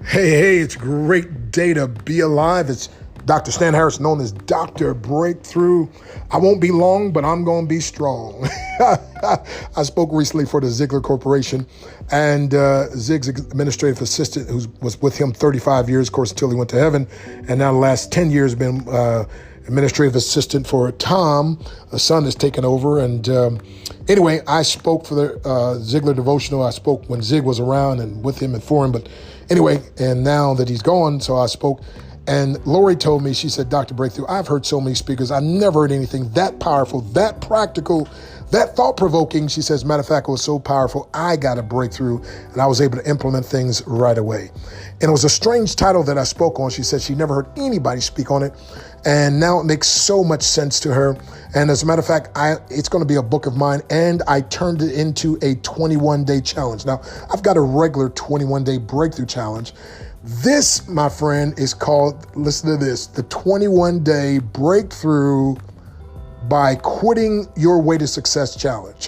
Hey, it's a great day to be alive. It's Dr. Stan Harris, known as Dr. Breakthrough. I won't be long, but I'm going to be strong. I spoke recently for the Ziegler Corporation, and Zig's administrative assistant, who was with him 35 years, of course, until he went to heaven, and now the last 10 years been administrative assistant for Tom. A son has taken over. And anyway, I spoke for the Ziegler devotional. I spoke when Zig was around and with him and for him. But anyway, and now that he's gone, so I spoke. And Lori told me, she said, Dr. Breakthrough, I've heard so many speakers. I never heard anything that powerful, that practical, that thought-provoking. She says, matter of fact, it was so powerful, I got a breakthrough, and I was able to implement things right away. And it was a strange title that I spoke on. She said she never heard anybody speak on it. And now it makes so much sense to her. And as a matter of fact, it's going to be a book of mine, and I turned it into a 21-day challenge. Now, I've got a regular 21-day breakthrough challenge. This, my friend, is called, listen to this, the 21-day breakthrough by quitting your way to success challenge.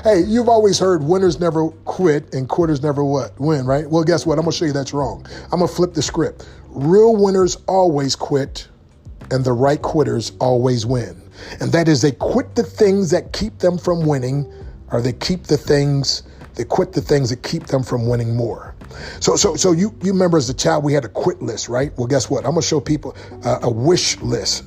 Hey, you've always heard winners never quit and quitters never what? Win, right? Well, guess what? I'm going to show you that's wrong. I'm going to flip the script. Real winners always quit, and the right quitters always win. And that is, they quit the things that keep them from winning, or they quit the things that keep them from winning more. So you remember as a child, we had a quit list, right? Well, guess what? I'm going to show people a wish list.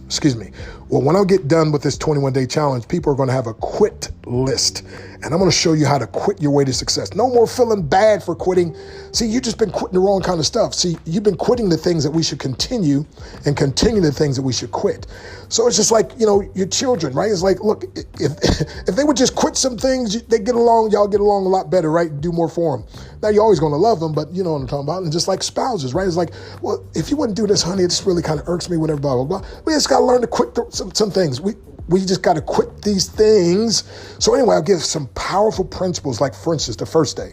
Well, when I get done with this 21-day challenge, people are going to have a quit list. And I'm going to show you how to quit your way to success. No more feeling bad for quitting. See, you've just been quitting the wrong kind of stuff. See, you've been quitting the things that we should continue and continue the things that we should quit. So it's just like, your children, right? It's like, look, if they would just quit some things, they get along, y'all get along a lot better, right? Do more for them. Now, you're always going to love them, but you know what I'm talking about. And just like spouses, right? It's like, well, if you wouldn't do this, honey, it just really kind of irks me, whatever, blah, blah, blah. We just got to learn to quit some things. We just got to quit these things. So anyway, I'll give some powerful principles, like, for instance, the first day.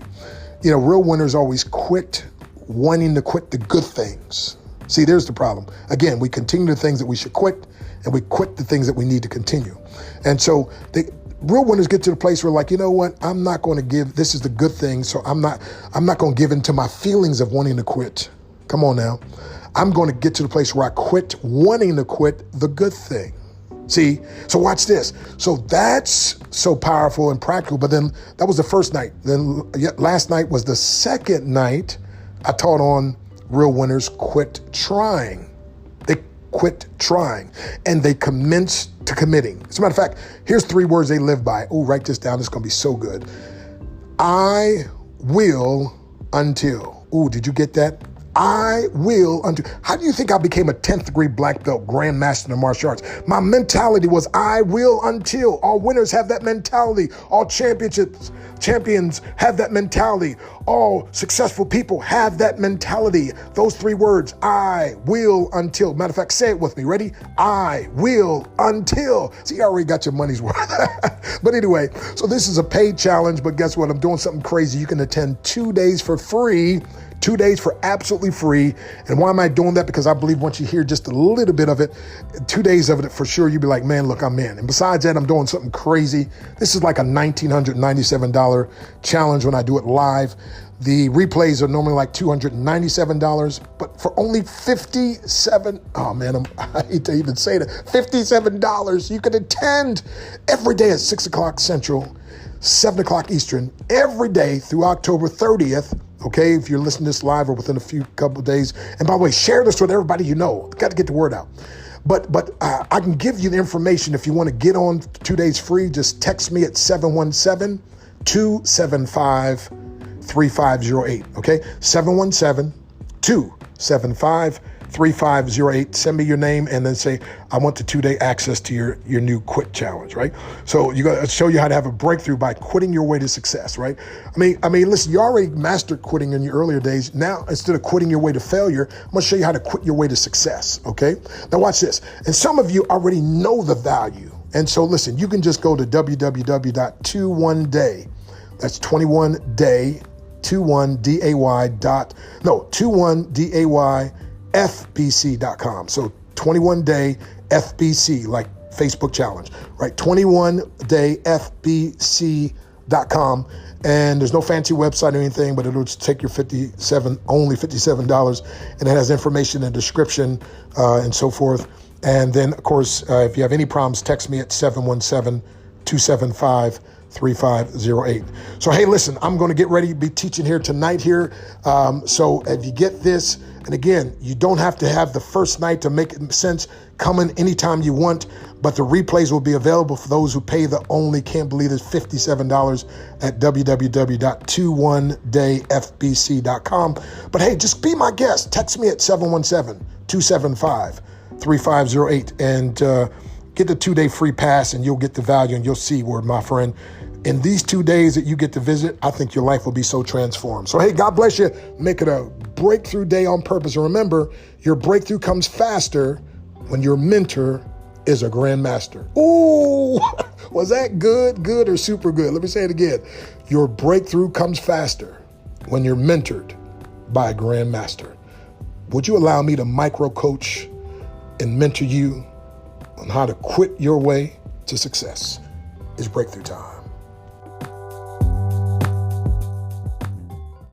Real winners always quit wanting to quit the good things. See, there's the problem. Again, we continue the things that we should quit, and we quit the things that we need to continue. And so real winners get to the place where, like, you know what? I'm not going to give, this is the good thing, so I'm not going to give into my feelings of wanting to quit. Come on now. I'm going to get to the place where I quit wanting to quit the good thing. See, so watch this. So that's so powerful and practical. But then that was the first night. Then last night was the second night I taught on real winners quit trying. They quit trying and they commence to committing. As a matter of fact, here's 3 words they live by. Oh, write this down. It's going to be so good. I will until. Oh, did you get that? I will until. How do you think I became a 10th degree black belt grandmaster in martial arts? My mentality was I will until. All winners have that mentality. All champions have that mentality. All successful people have that mentality. Those 3 words, I will until. Matter of fact, say it with me. Ready? I will until. See, you already got your money's worth. But anyway, so this is a paid challenge, but guess what? I'm doing something crazy. You can attend 2 days for free. 2 days for absolutely free. And why am I doing that? Because I believe once you hear just a little bit of it, 2 days of it for sure, you'll be like, man, look, I'm in. And besides that, I'm doing something crazy. This is like a $1,997 challenge when I do it live. The replays are normally like $297, but for only $57, oh man, I hate to even say that, $57, you can attend every day at 6 o'clock Central, 7 o'clock Eastern, every day through October 30th. Okay, if you're listening to this live or within a couple of days. And by the way, share this with everybody you know. Got to get the word out. But I can give you the information if you want to get on 2 days free. Just text me at 717-275-3508. Okay, 717-275-3508. 3508. Send me your name and then say, I want the 2-day access to your new quit challenge, right? So you got to show you how to have a breakthrough by quitting your way to success, right? I mean, listen, you already mastered quitting in your earlier days. Now, instead of quitting your way to failure, I'm going to show you how to quit your way to success, okay? Now watch this. And some of you already know the value. And so listen, you can just go to www.21day. That's 21day, 21day FBC.com. So 21-day FBC, like Facebook challenge, right? 21-day FBC breakthroughcomes.com. And there's no fancy website or anything, but it'll take your only $57. And it has information in the description and so forth. And then, of course, if you have any problems, text me at 717-275-3508. So, hey, listen, I'm going to get ready to be teaching here tonight here. So if you get this, and again, you don't have to have the first night to make it sense. Come in anytime you want, but the replays will be available for those who pay the only, can't believe it, $57 at www.21dayfbc.com. But hey, just be my guest. Text me at 717-275-3508 and get the 2-day free pass, and you'll get the value, and you'll see where, my friend, in these 2 days that you get to visit, I think your life will be so transformed. So, hey, God bless you. Make it a breakthrough day on purpose. And remember, your breakthrough comes faster when your mentor is a grandmaster. Ooh, was that good, or super good? Let me say it again. Your breakthrough comes faster when you're mentored by a grandmaster. Would you allow me to micro coach and mentor you on how to quit your way to success? It's breakthrough time.